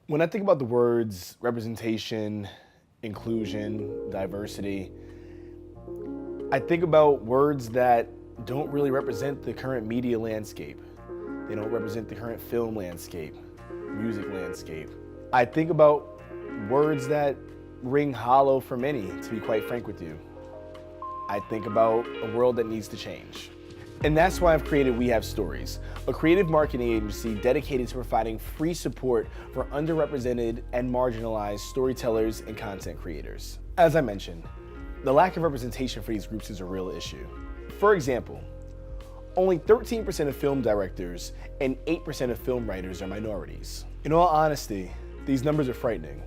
When I think about the words representation, inclusion, diversity, I think about words that don't really represent the current media landscape. They don't represent the current film landscape, music landscape. I think about words that ring hollow for many, to be quite frank with you. I think about a world that needs to change. And that's why I've created We Have Stories, a creative marketing agency dedicated to providing free support for underrepresented and marginalized storytellers and content creators. As I mentioned, the lack of representation for these groups is a real issue. For example, only 13% of film directors and 8% of film writers are minorities. In all honesty, these numbers are frightening.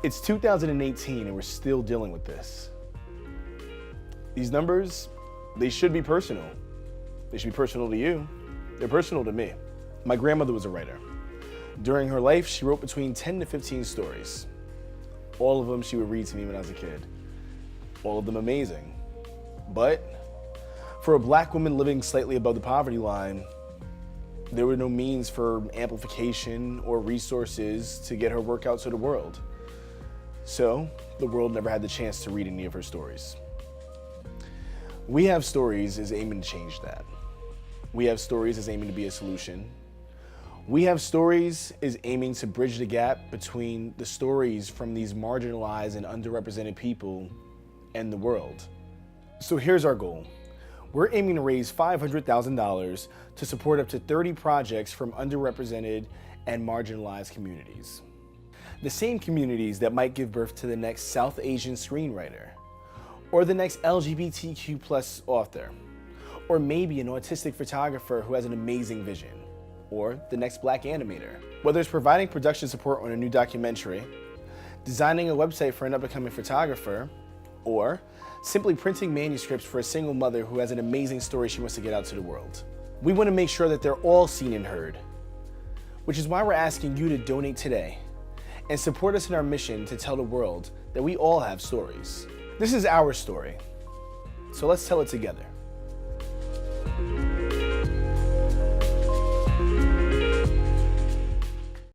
It's 2018 and we're still dealing with this. These numbers, they should be personal. They should be personal to you. They're personal to me. My grandmother was a writer. During her life, she wrote between 10 to 15 stories. All of them she would read to me when I was a kid. All of them amazing. But for a black woman living slightly above the poverty line, there were no means for amplification or resources to get her work out to the world. So the world never had the chance to read any of her stories. We Have Stories is aiming to change that. We Have Stories is aiming to be a solution. We Have Stories is aiming to bridge the gap between the stories from these marginalized and underrepresented people and the world. So here's our goal. We're aiming to raise $500,000 to support up to 30 projects from underrepresented and marginalized communities. The same communities that might give birth to the next South Asian screenwriter, or the next LGBTQ+ author, or maybe an autistic photographer who has an amazing vision, or the next black animator. Whether it's providing production support on a new documentary, designing a website for an up-and-coming photographer, or simply printing manuscripts for a single mother who has an amazing story she wants to get out to the world. We want to make sure that they're all seen and heard, which is why we're asking you to donate today and support us in our mission to tell the world that we all have stories. This is our story, so let's tell it together.